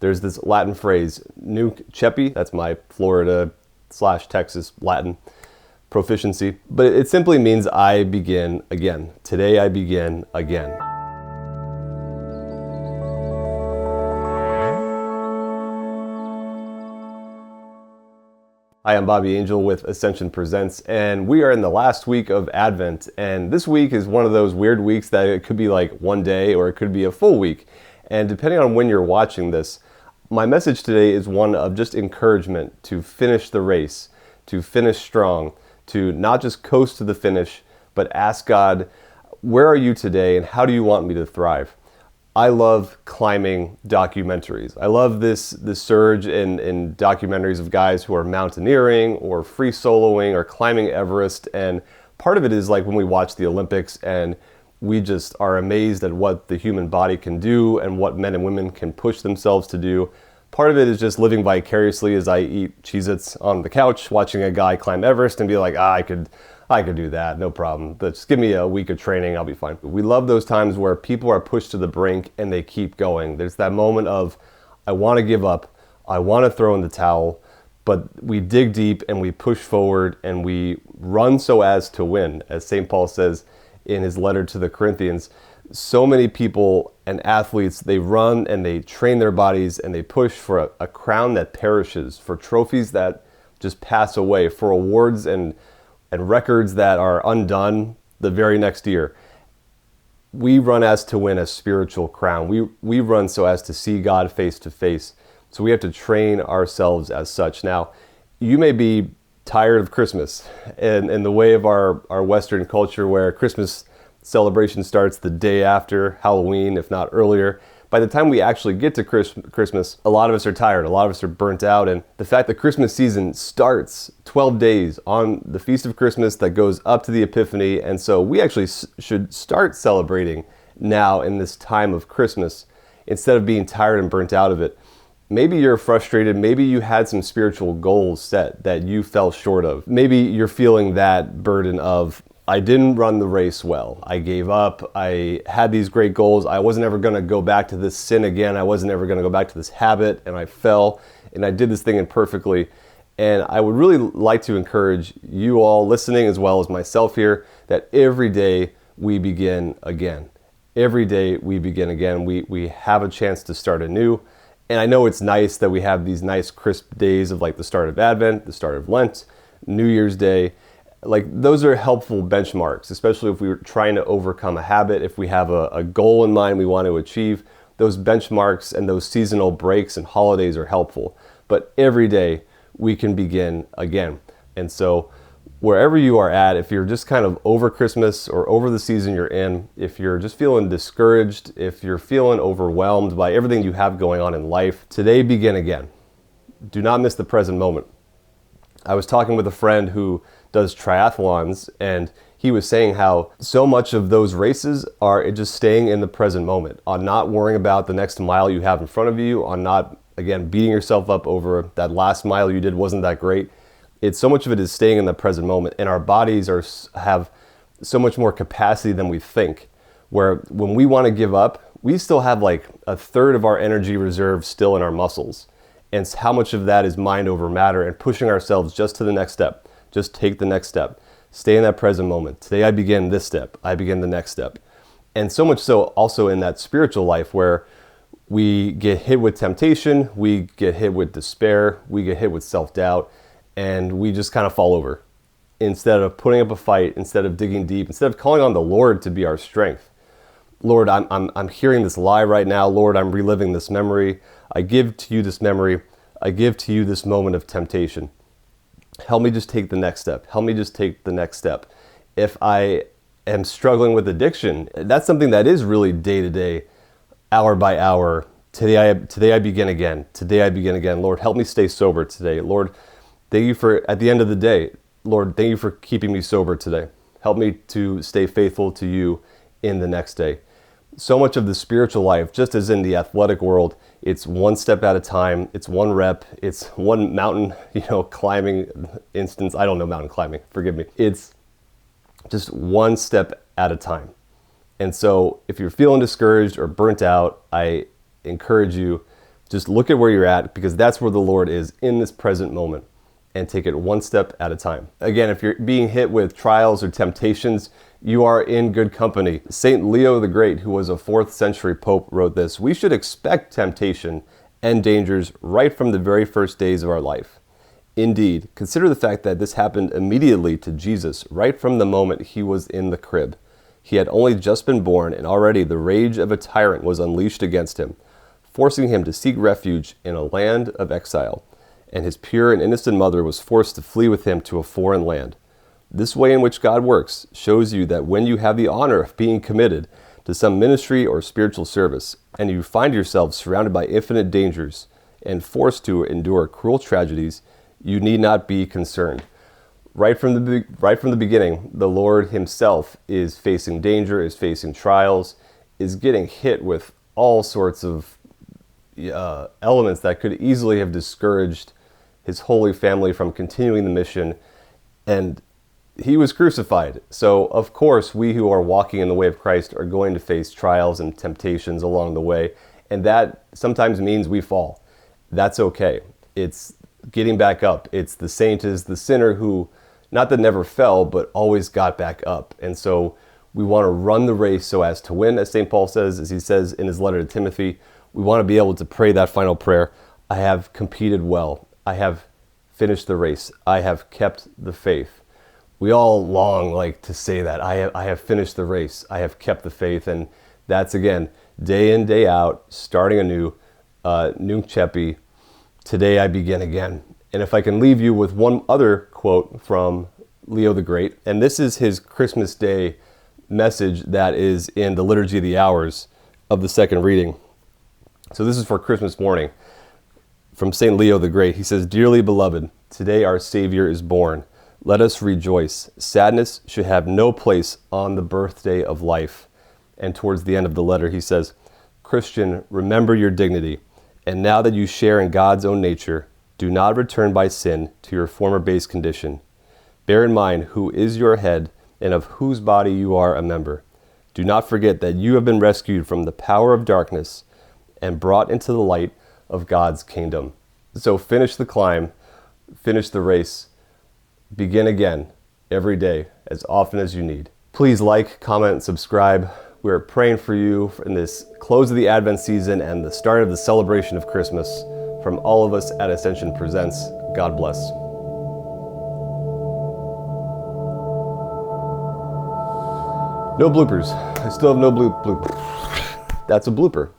There's this Latin phrase, Nunc Coepi, that's my Florida/Texas Latin proficiency, but it simply means I begin again. Today I begin again. Hi, I'm Bobby Angel with Ascension Presents, and we are in the last week of Advent, and this week is one of those weird weeks that it could be like one day or it could be a full week, and depending on when you're watching this, my message today is one of just encouragement to finish the race, to finish strong, to not just coast to the finish, but ask God, where are you today and how do you want me to thrive? I love climbing documentaries. I love this surge in documentaries of guys who are mountaineering or free soloing or climbing Everest. And part of it is like when we watch the Olympics and we just are amazed at what the human body can do and what men and women can push themselves to do. Part of it is just living vicariously as I eat Cheez-Its on the couch, watching a guy climb Everest and be like, I could do that, no problem. But just give me a week of training, I'll be fine. We love those times where people are pushed to the brink and they keep going. There's that moment of, I want to give up, I want to throw in the towel, but we dig deep and we push forward and we run so as to win. As St. Paul says in his letter to the Corinthians, so many people and athletes, they run and they train their bodies and they push for a crown that perishes, for trophies that just pass away, for awards and records that are undone the very next year. We run as to win a spiritual crown. We run so as to see God face to face. So we have to train ourselves as such. Now, you may be tired of Christmas and the way of our Western culture where Christmas celebration starts the day after Halloween, if not earlier. By the time we actually get to Christmas, a lot of us are tired, a lot of us are burnt out, and the fact that Christmas season starts 12 days on the Feast of Christmas that goes up to the Epiphany, and so we actually should start celebrating now in this time of Christmas instead of being tired and burnt out of it. Maybe you're frustrated, maybe you had some spiritual goals set that you fell short of. Maybe you're feeling that burden of, I didn't run the race well. I gave up. I had these great goals. I wasn't ever going to go back to this sin again. I wasn't ever going to go back to this habit, and I fell, and I did this thing imperfectly. And I would really like to encourage you all listening, as well as myself here, that every day we begin again. Every day we begin again. We have a chance to start anew. And I know it's nice that we have these nice crisp days of like the start of Advent, the start of Lent, New Year's Day. Like those are helpful benchmarks, especially if we're trying to overcome a habit, if we have a goal in mind we want to achieve. Those benchmarks and those seasonal breaks and holidays are helpful. But every day we can begin again. And so wherever you are at, if you're just kind of over Christmas or over the season you're in, if you're just feeling discouraged, if you're feeling overwhelmed by everything you have going on in life, today begin again. Do not miss the present moment. I was talking with a friend who does triathlons, and he was saying how so much of those races are just staying in the present moment, on not worrying about the next mile you have in front of you, on not, again, beating yourself up over that last mile you did wasn't that great. It's so much of it is staying in the present moment, and our bodies have so much more capacity than we think, where when we want to give up, we still have like a third of our energy reserve still in our muscles. And how much of that is mind over matter and pushing ourselves just to the next step. Just take the next step. Stay in that present moment. Today I begin this step. I begin the next step. And so much so also in that spiritual life where we get hit with temptation, we get hit with despair, we get hit with self-doubt, and we just kind of fall over. Instead of putting up a fight, instead of digging deep, instead of calling on the Lord to be our strength. Lord, I'm hearing this lie right now. Lord, I'm reliving this memory. I give to you this memory. I give to you this moment of temptation. Help me just take the next step. Help me just take the next step. If I am struggling with addiction, that's something that is really day to day, hour by hour. Today I begin again. Today I begin again. Lord, help me stay sober today. Lord, thank you for, at the end of the day, Lord, thank you for keeping me sober today. Help me to stay faithful to you in the next day. So much of the spiritual life, just as in the athletic world, it's one step at a time, it's one rep, it's one mountain, climbing instance. I don't know mountain climbing, forgive me. It's just one step at a time. And so if you're feeling discouraged or burnt out, I encourage you Just look at where you're at, because that's where the Lord is in this present moment, and take it one step at a time. Again, if you're being hit with trials or temptations, you are in good company. Saint Leo the Great, who was a 4th century pope, wrote this: "We should expect temptation and dangers right from the very first days of our life. Indeed, consider the fact that this happened immediately to Jesus, right from the moment he was in the crib. He had only just been born, and already the rage of a tyrant was unleashed against him, forcing him to seek refuge in a land of exile, and his pure and innocent mother was forced to flee with him to a foreign land. This way in which God works shows you that when you have the honor of being committed to some ministry or spiritual service, and you find yourself surrounded by infinite dangers and forced to endure cruel tragedies, you need not be concerned." Right from the beginning, the Lord himself is facing danger, is facing trials, is getting hit with all sorts of elements that could easily have discouraged his holy family from continuing the mission, and he was crucified. So of course we who are walking in the way of Christ are going to face trials and temptations along the way, and that sometimes means we fall. That's okay. It's getting back up. It's the saint is the sinner who, not that never fell, but always got back up. And so we want to run the race so as to win, as St. Paul says, as he says in his letter to Timothy. We want to be able to pray that final prayer: I have competed well. I have finished the race. I have kept the faith. We all long to say that. I have finished the race. I have kept the faith. And that's, again, day in, day out, starting anew. Nunc Coepi. Today I begin again. And if I can leave you with one other quote from Leo the Great, and this is his Christmas Day message that is in the Liturgy of the Hours of the second reading. So this is for Christmas morning from Saint Leo the Great. He says, "Dearly beloved, today our Savior is born. Let us rejoice. Sadness should have no place on the birthday of life." And towards the end of the letter, he says, "Christian, remember your dignity. And now that you share in God's own nature, do not return by sin to your former base condition. Bear in mind who is your head and of whose body you are a member. Do not forget that you have been rescued from the power of darkness and brought into the light of God's kingdom." So finish the climb, finish the race, begin again every day as often as you need. Please like, comment, and subscribe. We're praying for you in this close of the Advent season and the start of the celebration of Christmas. From all of us at Ascension Presents, God bless. No bloopers. I still have no blooper. That's a blooper.